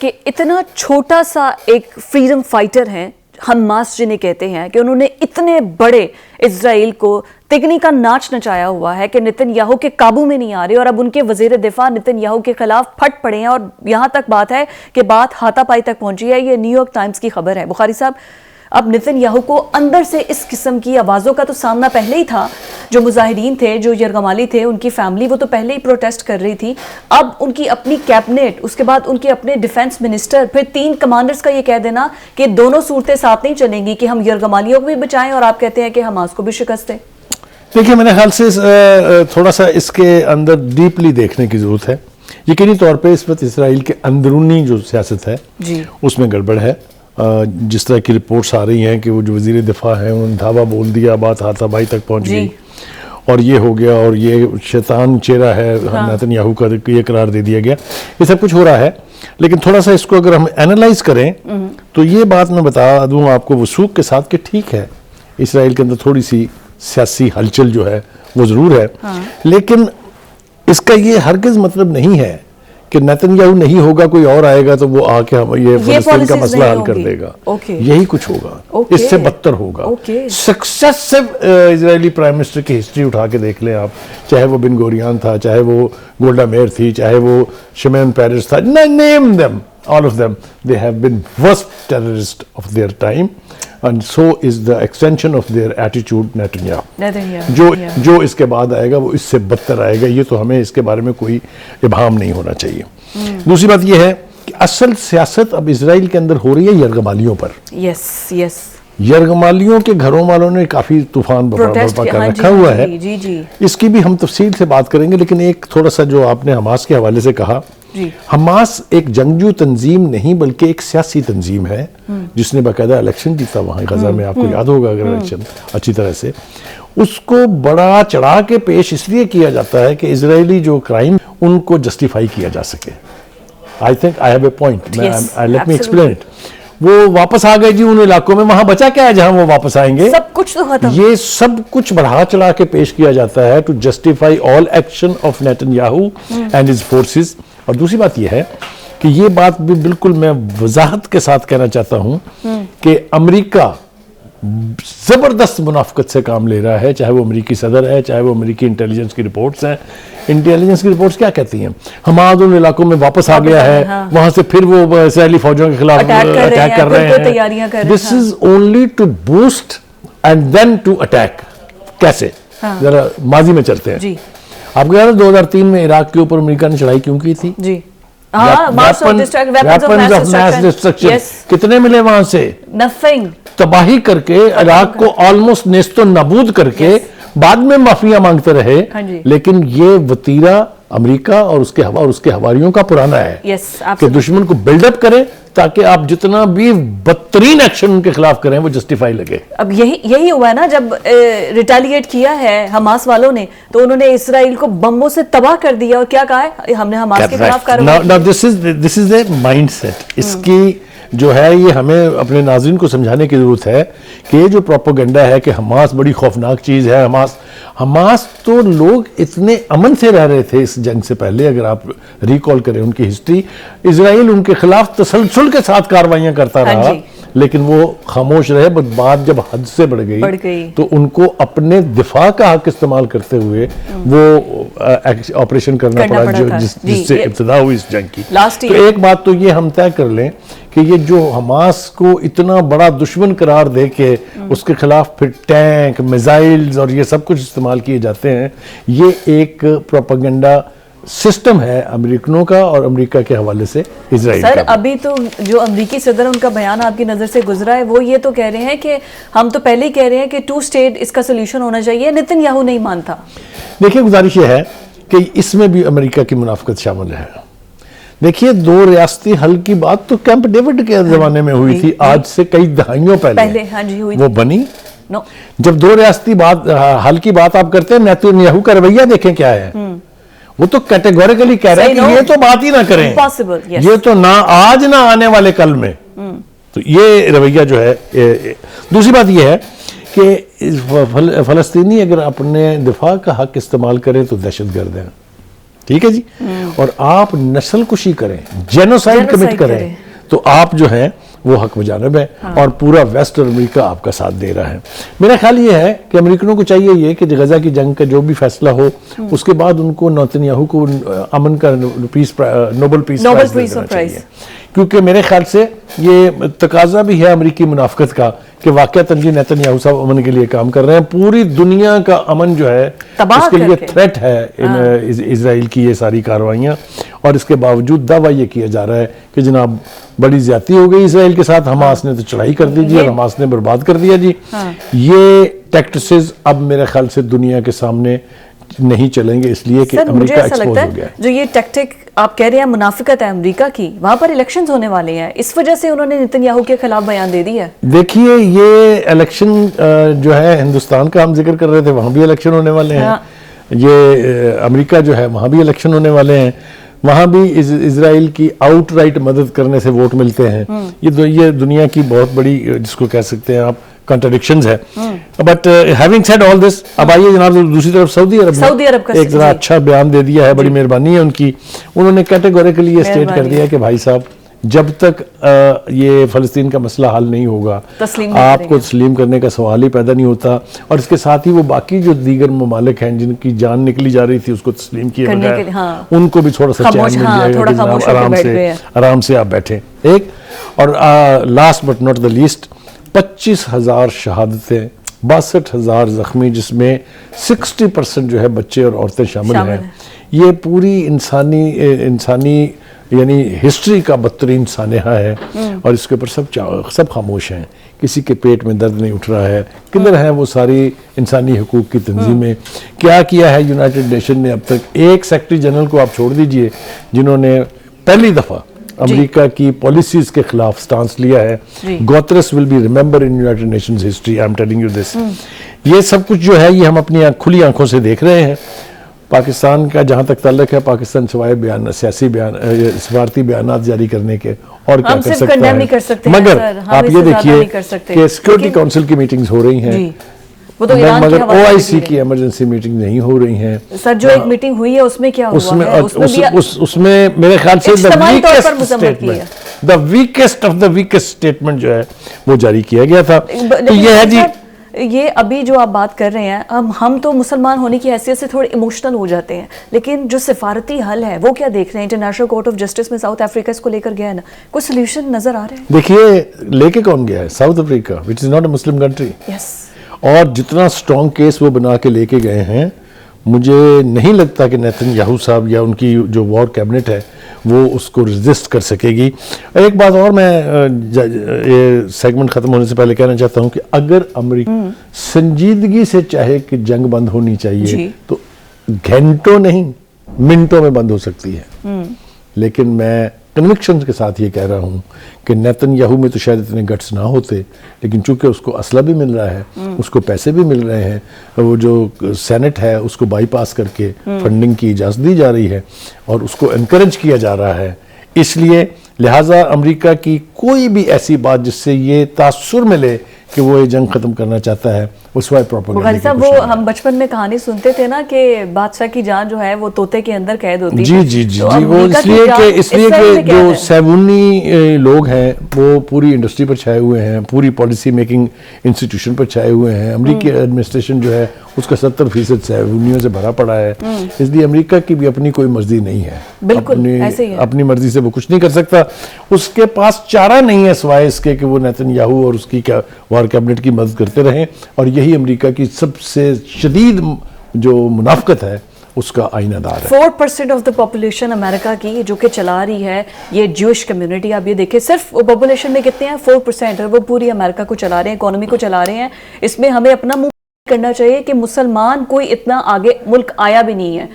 کہ اتنا چھوٹا سا ایک فریڈم فائٹر ہیں حماس جنہیں کہتے ہیں کہ انہوں نے اتنے بڑے اسرائیل کو تگنی کا ناچ نچایا ہوا ہے کہ نتن یاہو کے قابو میں نہیں آ رہے، اور اب ان کے وزیر دفاع نتن یاہو کے خلاف پھٹ پڑے ہیں، اور یہاں تک بات ہے کہ بات ہاتھا پائی تک پہنچی ہے۔ یہ نیو یارک ٹائمز کی خبر ہے۔ بخاری صاحب، اب نتن یاہو کو اندر سے اس قسم کی آوازوں کا تو سامنا پہلے ہی تھا، جو مظاہرین تھے، جو یرغمالی تھے، ان کی فیملی وہ تو پہلے ہی پروٹیسٹ کر رہی تھی۔ اب ان کی اپنی کیبنٹ، اس کے بعد ان کے اپنے ڈیفنس منسٹر، پھر 3 کمانڈرز کا یہ کہہ دینا کہ دونوں صورتیں ساتھ نہیں چلیں گی، کہ ہم یرغمالیوں کو بھی بچائیں اور آپ کہتے ہیں کہ حماس کو بھی شکست دیں۔ دیکھیں، میرے خیال سے تھوڑا سا اس کے اندر ڈیپلی دیکھنے کی ضرورت ہے۔ یقینی طور پہ اس وقت اسرائیل کے اندرونی جو سیاست ہے اس میں گڑبڑ ہے۔ جس طرح کی رپورٹس آ رہی ہیں کہ وہ جو وزیر دفاع ہیں انہوں نے دھاوا بول دیا، بات ہاتھا بائی تک پہنچ گئی، اور یہ ہو گیا، اور یہ شیطان چہرہ ہے نتن یاہو کا، یہ قرار دے دیا گیا۔ یہ سب کچھ ہو رہا ہے، لیکن تھوڑا سا اس کو اگر ہم اینالائز کریں تو یہ بات میں بتا دوں آپ کو وثوق کے ساتھ کہ ٹھیک ہے، اسرائیل کے اندر تھوڑی سی سیاسی ہلچل جو ہے وہ ضرور ہے، لیکن اس کا یہ ہرگز مطلب نہیں ہے کہ نتن یاہو نہیں ہوگا، کوئی اور آئے گا تو وہ آ کے یہ فلسطین کا مسئلہ حل کر دے گا۔ یہی کچھ ہوگا، اس سے بدتر ہوگا۔ سکسیسو اسرائیلی پرائم منسٹر کی ہسٹری اٹھا کے دیکھ لیں آپ، چاہے وہ بن گوریان تھا، چاہے وہ گولڈا میئر تھی، چاہے وہ شمعون پیرس تھا، name them, all of them, they have been worst terrorists of their time, and so is the extension of their attitude Netanyahu. جو اس کے بعد آئے گا وہ اس سے بدتر آئے گا، یہ تو ہمیں اس کے بارے میں کوئی ابہام نہیں ہونا چاہیے۔ دوسری بات یہ ہے کہ اصل سیاست اب اسرائیل کے اندر ہو رہی ہے یرغمالیوں پر۔ یرغمالیوں کے گھروں والوں نے کافی طوفان برپا کر رکھا ہوا ہے۔ اس کی بھی ہم تفصیل سے بات کریں گے، لیکن ایک تھوڑا سا جو آپ نے حماس کے حوالے سے کہا، حماس ایک جنگجو تنظیم نہیں بلکہ ایک سیاسی تنظیم ہے جس نے باقاعدہ الیکشن جیتا وہاں غزہ میں، آپ کو یاد ہوگا اگر الیکشن اچھی طرح سے۔ اس کو بڑا چڑھا کے پیش اس لیے کیا جاتا ہے کہ اسرائیلی جو کرائم ان کو جسٹیفائی کیا جا سکے۔ I think I have a point. Let me explain it. وہ واپس آ گئے جی ان علاقوں میں، وہاں بچا کیا ہے جہاں وہ واپس آئیں گے؟ سب کچھ تو ختم۔ یہ سب کچھ بڑھا چڑھا کے پیش کیا جاتا ہے to justify all action of Netanyahu and his forces۔ اور دوسری بات یہ ہے کہ یہ بات بھی بالکل میں وضاحت کے ساتھ کہنا چاہتا ہوں کہ امریکہ زبردست منافقت سے کام لے رہا ہے، چاہے وہ امریکی صدر ہے، چاہے وہ امریکی انٹیلیجنس کی رپورٹس ہیں۔ انٹیلیجنس کی رپورٹس کیا کہتی ہیں؟ حماس ان علاقوں میں واپس آ گیا ہے، وہاں سے پھر وہ اسرائیلی فوجوں کے خلاف اٹیک کر رہے ہیں۔ This is only to boost and then to attack. کیسے؟ ذرا ماضی میں چلتے ہیں۔ آپ کو یاد ہے 2003 میں عراق کے اوپر امریکہ نے چڑھائی کیوں کی تھی؟ کتنے ملے وہاں سے؟ نتھنگ۔ تباہی کر کے عراق کو آلموسٹ نیست و نابود کر کے بعد میں معافیاں مانگتے رہے، لیکن یہ وتیرہ امریکہ اور اس کے حواریوں کا پرانا ہے کہ دشمن کو بلڈ اپ کریں تاکہ آپ جتنا بھی بدترین ایکشن ان کے خلاف کریں وہ جسٹیفائی لگے۔ اب یہی ہوا ہے نا، جب ریٹیلیٹ کیا ہے حماس والوں نے تو انہوں نے اسرائیل کو بمبوں سے تباہ کر دیا، اور کیا کہا ہے؟ ہم نے حماس کے خلاف کارروائی۔ دس از اے مائنڈ سیٹ۔ اس کی جو ہے یہ ہمیں اپنے ناظرین کو سمجھانے کی ضرورت ہے کہ یہ جو پروپیگنڈا ہے کہ حماس بڑی خوفناک چیز ہے، حماس تو لوگ اتنے امن سے رہ رہے تھے اس جنگ سے پہلے۔ اگر آپ ریکال کریں ان کی ہسٹری، اسرائیل ان کے خلاف تسلسل کے ساتھ کارروائیاں کرتا رہا، لیکن وہ خاموش رہے۔ بات جب حد سے بڑھ گئی تو ان کو اپنے دفاع کا حق استعمال کرتے ہوئے وہ آپریشن کرنا پڑا جس سے ابتدا ہوئی اس جنگ کی۔ تو ایک بات تو یہ ہم طے کر لیں کہ یہ جو حماس کو اتنا بڑا دشمن قرار دے کے اس کے خلاف پھر ٹینک، میزائلز اور یہ سب کچھ استعمال کیے جاتے ہیں، یہ ایک پروپیگنڈا سسٹم ہے امریکنوں کا اور امریکہ کے حوالے سے اسرائیل کا۔ سر، ابھی تو جو امریکی صدر ان کا بیان آپ کی نظر سے گزرا ہے، وہ یہ تو کہہ رہے ہیں کہ ہم تو پہلے ہی کہہ رہے ہیں کہ 2 اسٹیٹ اس کا سولوشن ہونا چاہیے، نتن یاہو نہیں مانتا۔ دیکھیے، گزارش یہ ہے کہ اس میں بھی امریکہ کی منافقت شامل ہے۔ دیکھیے، 2 ریاستی حل کی بات تو کیمپ ڈیوڈ کے زمانے میں ہوئی تھی، آج سے کئی دہائیوں پہلے وہ بنی۔ جب 2 ریاستی حل کی بات آپ کرتے ہیں، نیتن یاہو کا رویہ دیکھیں کیا ہے۔ وہ تو کیٹیگوریکلی کہہ رہے ہیں کہ یہ تو بات ہی نہ کریں، یہ تو نہ آج نہ آنے والے کل میں۔ تو یہ رویہ جو ہے۔ دوسری بات یہ ہے کہ فلسطینی اگر اپنے دفاع کا حق استعمال کریں تو دہشت گرد ہیں۔ ٹھیک ہے جی. اور آپ نسل کشی کریں, جینوسائڈ کمٹ کریں, تو آپ جو ہیں وہ حق بجانب ہے, اور پورا ویسٹ اور امریکہ آپ کا ساتھ دے رہا ہے. میرا خیال یہ ہے کہ امریکنوں کو چاہیے یہ کہ غزہ کی جنگ کا جو بھی فیصلہ ہو, اس کے بعد ان کو نیتن یاہو کو امن کا نوبل پیس پرائز دینا چاہیے, کیونکہ میرے خیال سے یہ تقاضا بھی ہے امریکی منافقت کا کہ واقعتاً جی نیتن یاہو صاحب امن کے لیے کام کر رہے ہیں. پوری دنیا کا امن جو ہے اس کے لیے تھریٹ ہے اسرائیل کی یہ ساری کارروائیاں, اور اس کے باوجود دعویٰ یہ کیا جا رہا ہے کہ جناب بڑی زیادتی ہو گئی اسرائیل کے ساتھ, حماس نے تو چڑھائی کر دی جی, اور حماس نے برباد کر دیا جی. یہ ٹیکٹسز اب میرے خیال سے دنیا کے سامنے نہیں چلیں گے, اس لیے کہ امریکہ ایکسپوز ہو گیا ہے. جو یہ ٹیکٹک آپ کہہ رہے ہیں منافقت ہے امریکہ کی, وہاں پر الیکشنز ہونے والے ہیں, اس وجہ سے انہوں نے نیتن یاہو کے خلاف بیان دے دی ہے. دیکھیے یہ الیکشن جو ہے ہندوستان کا ہم ذکر کر رہے تھے, وہاں بھی الیکشن ہونے والے ہیں. یہ امریکہ جو ہے وہاں بھی الیکشن ہونے والے ہیں, وہاں بھی اسرائیل کی آؤٹ رائٹ مدد کرنے سے ووٹ ملتے ہیں. یہ دنیا کی بہت بڑی جس کو کہہ سکتے ہیں آپ کنٹرڈکشنز ہے. بٹ ہیونگ سیڈ آل دس, اب آئیے جناب دوسری طرف سعودی عرب ایک ذرا اچھا بیان دے دیا ہے, بڑی مہربانی ہے ان کی. انہوں نے کیٹیگوریکلی یہ اسٹیٹ کر دیا کہ بھائی صاحب جب تک یہ فلسطین کا مسئلہ حل نہیں ہوگا آپ کو تسلیم کرنے کا سوال ہی پیدا نہیں ہوتا. اور اس کے ساتھ ہی وہ باقی جو دیگر ممالک ہیں جن کی جان نکلی جا رہی تھی اس کو تسلیم کیے بغیر, ان کو بھی تھوڑا سا چین مل جائے گا کہ جناب آرام سے آپ بیٹھیں. ایک اور last but not the least, 25,000 شہادتیں, 62,000 زخمی, جس میں 60% جو ہے بچے اور عورتیں شامل ہیں. یہ پوری انسانی یعنی ہسٹری کا بدترین سانحہ ہے, اور اس کے اوپر سب خاموش ہیں. کسی کے پیٹ میں درد نہیں اٹھ رہا ہے. کدھر ہیں وہ ساری انسانی حقوق کی تنظیمیں؟ کیا کیا ہے یونائٹڈ نیشن نے اب تک؟ ایک سیکرٹری جنرل کو آپ چھوڑ دیجئے جنہوں نے پہلی دفعہ امریکہ کی پالیسیز کے خلاف سٹانس لیا ہے. Guterres will be remember in United Nations history, I am telling you this. یہ سب کچھ جو ہے یہ ہم اپنی کھلی آنکھوں سے دیکھ رہے ہیں. پاکستان کا جہاں تک تعلق ہے, پاکستان سوائے سیاسی سفارتی بیانات جاری کرنے کے اور کیا کر سکتا ہے؟ مگر آپ یہ دیکھیے کہ سیکورٹی کونسل کی میٹنگز ہو رہی ہیں, مگر OIC کی ایمرجنسی میٹنگ نہیں ہو رہی ہیں. سر جو ایک میٹنگ ہوئی ہے اس میں کیا ہوا ہے؟ اس میں میرے خیال سے the weakest of the weakest statement جو ہے وہ جاری کیا گیا تھا. تو یہ ہے جی, یہ ابھی جو آپ بات کر رہے ہیں, ہم تو مسلمان ہونے کی حیثیت سے تھوڑے ایموشنل ہو جاتے ہیں, لیکن جو سفارتی حل ہے وہ کیا دیکھ رہے ہیں؟ انٹرنیشنل کورٹ آف جسٹس میں ساؤتھ افریقہ اس کو لے کر گیا ہے نا, کوئی سولوشن نظر آ رہا ہے؟ دیکھیے لے کے کون گیا ہے؟ South Africa which is not a Muslim country. اور جتنا سٹرونگ کیس وہ بنا کے لے کے گئے ہیں, مجھے نہیں لگتا کہ نیتن یاہو صاحب یا ان کی جو وار کیبنٹ ہے وہ اس کو ریزسٹ کر سکے گی. ایک بات اور میں یہ سیگمنٹ ختم ہونے سے پہلے کہنا چاہتا ہوں کہ اگر امریکہ سنجیدگی سے چاہے کہ جنگ بند ہونی چاہیے تو گھنٹوں نہیں منٹوں میں بند ہو سکتی ہے. لیکن میں کنوکشن کے ساتھ یہ کہہ رہا ہوں کہ نیتن یاہو میں تو شاید اتنے گٹس نہ ہوتے, لیکن چونکہ اس کو اسلحہ بھی مل رہا ہے, اس کو پیسے بھی مل رہے ہیں, وہ جو سینٹ ہے اس کو بائی پاس کر کے فنڈنگ کی اجازت دی جا رہی ہے اور اس کو انکریج کیا جا رہا ہے, اس لیے لہٰذا امریکہ کی کوئی بھی ایسی بات جس سے یہ تاثر ملے کہ وہ یہ جنگ ختم کرنا چاہتا ہے اس وائے غالب صاحب وہ ہم بچپن میں کہانی سنتے تھے نا کہ بادشاہ کی جان جو ہے وہ طوطے کے اندر قید ہوتی ہے. جی جی جی جی, وہ اس لیے کہ جو سیمونی لوگ ہیں وہ پوری انڈسٹری پر چھائے ہوئے ہیں, پوری پالیسی میکنگ انسٹیٹیوشن پر چھائے ہوئے ہیں. امریکی ایڈمنسٹریشن جو ہے اس کا 70% سیمونیوں سے بھرا پڑا ہے, اس لیے امریکہ کی بھی اپنی کوئی مرضی نہیں ہے. بالکل ایسے ہی ہے, اپنی مرضی سے وہ کچھ نہیں کر سکتا. اس کے پاس چارہ نہیں ہے سوائے اس کے کہ وہ نیتن یاہو اور اس کی وار کیبنٹ کی مدد کرتے رہیں, اور یہی امریکہ کی سب سے شدید جو منافقت ہے اس کا آئینہ دار ہے. 4% آف دا پاپولیشن امریکہ کی جو کہ چلا رہی ہے یہ جوش کمیونٹی. آپ یہ دیکھیں صرف پاپولیشن میں کتنے ہیں, 4%, اور وہ پوری امریکہ کو چلا رہے ہیں, اکانومی کو چلا رہے ہیں. اس میں ہمیں اپنا منہ کرنا چاہیے کہ مسلمان کوئی اتنا آگے ملک آیا بھی نہیں ہے.